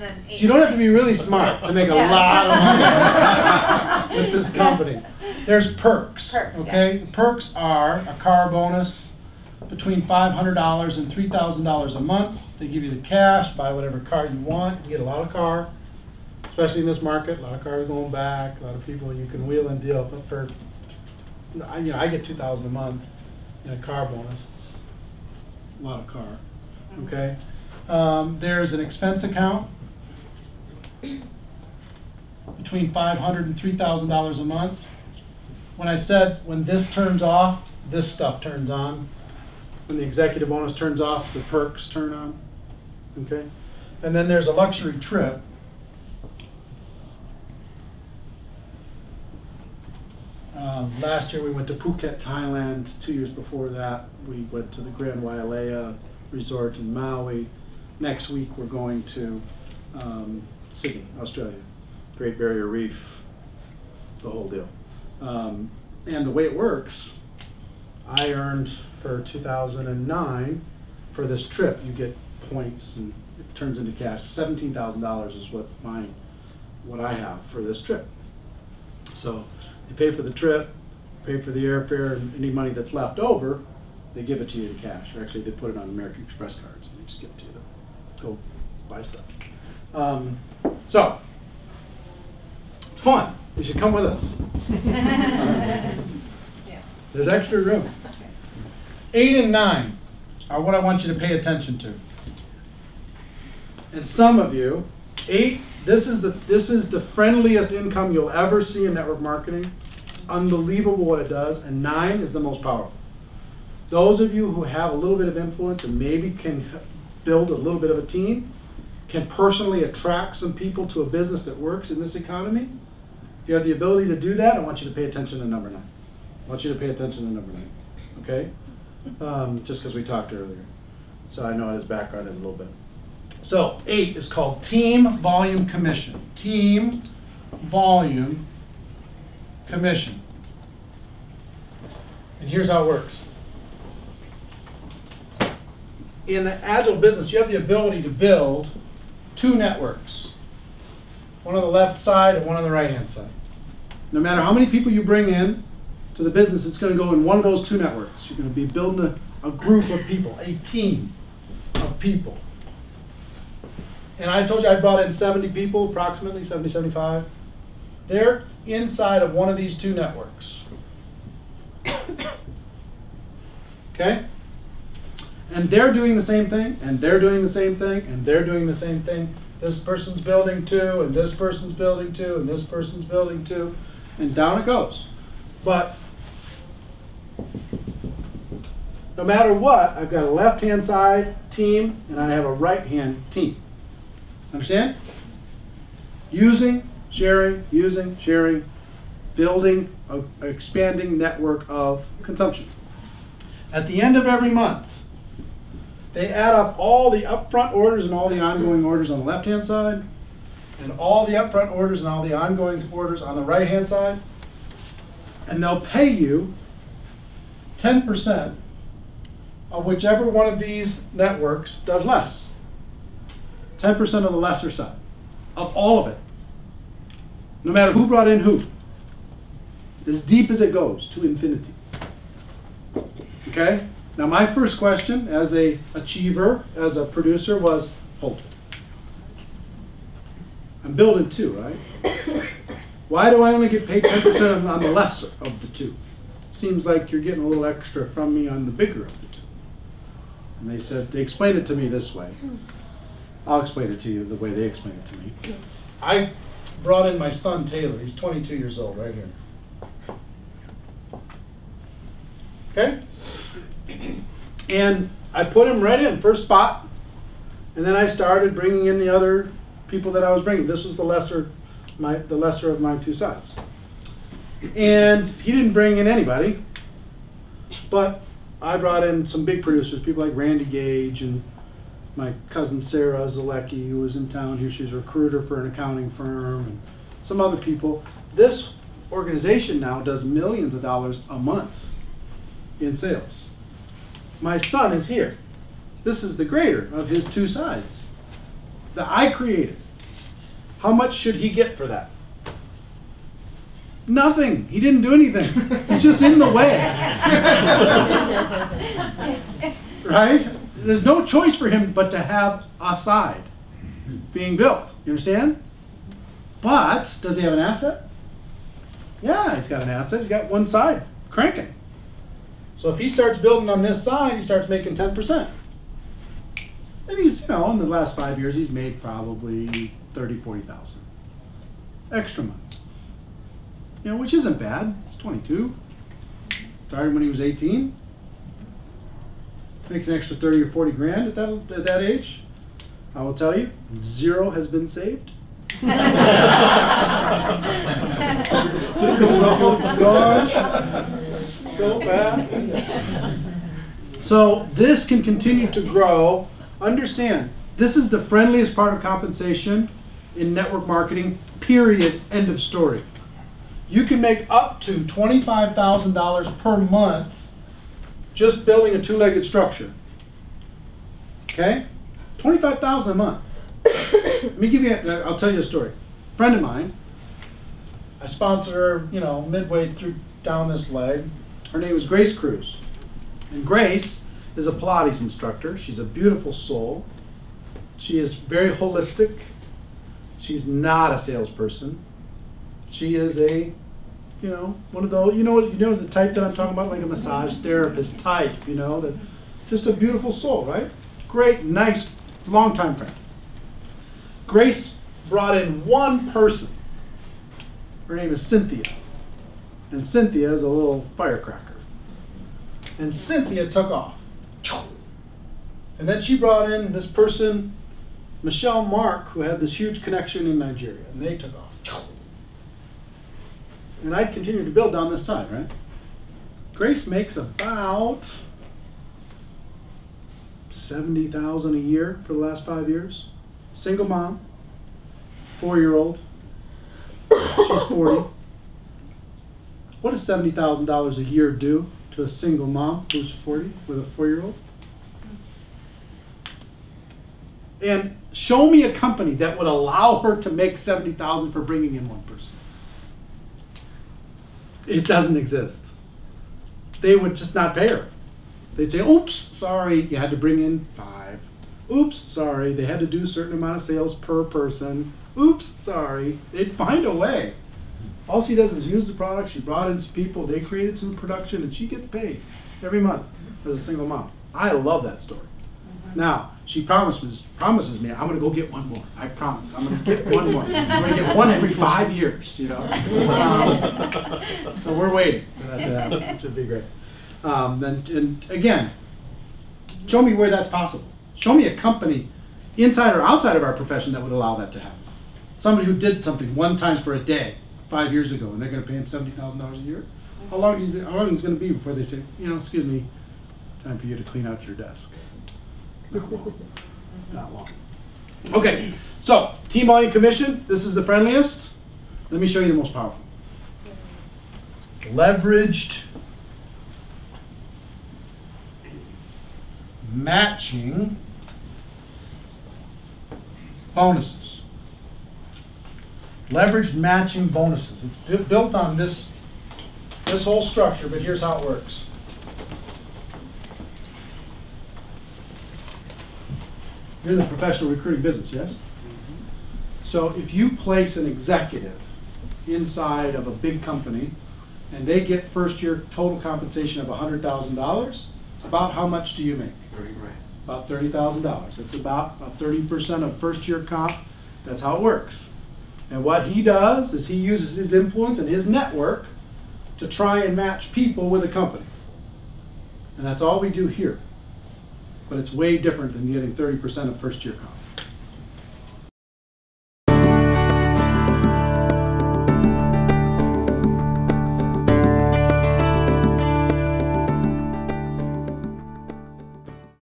then So you don't have to be really smart to make a lot of money with this company. There's perks. Okay, the perks are a car bonus between $500 and $3,000 a month. They give you the cash, buy whatever car you want. You get a lot of car, especially in this market. A lot of cars going back. A lot of people you can wheel and deal. But for I get $2,000 a month in a car bonus. It's a lot of car. Okay. There's an expense account between $500 and $3,000 a month. When I said when this turns off, this stuff turns on. When the executive bonus turns off, the perks turn on. Okay? And then there's a luxury trip. Last year we went to Phuket, Thailand. 2 years before that, we went to the Grand Wailea Resort in Maui. Next week we're going to Sydney, Australia. Great Barrier Reef, the whole deal. And the way it works, I earned for 2009, for this trip, you get points and it turns into cash. $17,000 is what I have for this trip. So you pay for the trip, pay for the airfare, and any money that's left over, they give it to you in cash. Or actually, they put it on American Express cards. They just give it to you to go buy stuff. So, it's fun. You should come with us. There's extra room. 8 and 9 are what I want you to pay attention to. And some of you, 8, this is the friendliest income you'll ever see in network marketing. It's unbelievable what it does. And 9 is the most powerful. Those of you who have a little bit of influence and maybe can build a little bit of a team, can personally attract some people to a business that works in this economy. If you have the ability to do that, I want you to pay attention to number 9. I want you to pay attention to number 9, okay? Just because we talked earlier. So I know his background is a little bit. So 8 is called Team Volume Commission. Team Volume Commission. And here's how it works. In the Agile business, you have the ability to build 2 networks. One on the left side and one on the right-hand side. No matter how many people you bring in to the business, it's going to go in one of those 2 networks. You're going to be building a group of people, a team of people. And I told you I brought in 70 people, approximately 70, 75. They're inside of one of these 2 networks. Okay? And they're doing the same thing, and they're doing the same thing, and they're doing the same thing. This person's building 2, and this person's building 2, and this person's building 2, and down it goes. But no matter what, I've got a left-hand side team, and I have a right-hand team. Understand? Using, sharing, building an expanding network of consumption. At the end of every month, they add up all the upfront orders and all the ongoing orders on the left-hand side, and all the upfront orders and all the ongoing orders on the right-hand side, and they'll pay you 10% of whichever one of these networks does less. 10% of the lesser side, of all of it. No matter who brought in who. As deep as it goes, to infinity. Okay? Now my first question as a achiever, as a producer was, hold it. I'm building 2, right? Why do I only get paid 10% on the lesser of the 2? Seems like you're getting a little extra from me on the bigger of the 2. And they explained it to me this way. I'll explain it to you the way they explained it to me. I brought in my son Taylor. He's 22 years old right here. Okay? And I put him right in, first spot, and then I started bringing in the other people that I was bringing. This was the lesser of my 2 sides. And he didn't bring in anybody, but I brought in some big producers, people like Randy Gage and my cousin Sarah Zalecki, who was in town here. She's a recruiter for an accounting firm, and some other people. This organization now does millions of dollars a month in sales. My son is here. This is the greater of his 2 sides that I created. How much should he get for that? Nothing. He didn't do anything. He's just in the way. Right? There's no choice for him but to have a side being built. You understand? But does he have an asset? Yeah, he's got an asset. He's got one side cranking. So if he starts building on this side, he starts making 10%. And he's, in the last 5 years, he's made probably 30, 40,000 extra money. Which isn't bad. He's 22. Started when he was 18. Make an extra 30 or 40 grand at that age. I will tell you, 0 has been saved. Oh gosh, so fast. So this can continue to grow. Understand, this is the friendliest part of compensation in network marketing, period, end of story. You can make up to $25,000 per month just building a two-legged structure. Okay? $25,000 a month. Let me give you, I'll tell you a story. A friend of mine, I sponsored her, midway through down this leg. Her name was Grace Cruz. And Grace is a Pilates instructor. She's a beautiful soul. She is very holistic. She's not a salesperson. She is a, one of those, the type that I'm talking about, like a massage therapist type, that just a beautiful soul, right? Great, nice, long-time friend. Grace brought in one person. Her name is Cynthia. And Cynthia is a little firecracker. And Cynthia took off. And then she brought in this person, Michelle Mark, who had this huge connection in Nigeria. And they took off. And I continued to build down this side, right? Grace makes about $70,000 a year for the last 5 years. Single mom, 4-year-old. She's 40. What does $70,000 a year do to a single mom who's 40 with a 4-year-old? And show me a company that would allow her to make $70,000 for bringing in one person. It doesn't exist. They would just not pay her. They'd say, oops, sorry, you had to bring in 5. Oops, sorry, they had to do a certain amount of sales per person. Oops, sorry. They'd find a way. All she does is use the product. She brought in some people. They created some production, and she gets paid every month as a single mom. I love that story. Now, she promises me, I'm going to go get one more. I promise. I'm going to get one more. I'm going to get one every 5 years, So we're waiting for that to happen, which would be great. And again, show me where that's possible. Show me a company inside or outside of our profession that would allow that to happen. Somebody who did something one time for a day 5 years ago, and they're going to pay him $70,000 a year. How long is it going to be before they say, excuse me, time for you to clean out your desk? Not long. Not long. Okay, so team volume commission. This is the friendliest. Let me show you the most powerful. Leveraged matching bonuses. Leveraged matching bonuses. It's built on this whole structure, but here's how it works. You're in the professional recruiting business, yes? Mm-hmm. So if you place an executive inside of a big company and they get first year total compensation of $100,000, about how much do you make? 30 grand. About $30,000. It's about 30% of first year comp. That's how it works. And what he does is he uses his influence and his network to try and match people with a company. And that's all we do here. But it's way different than getting 30% of first year comp.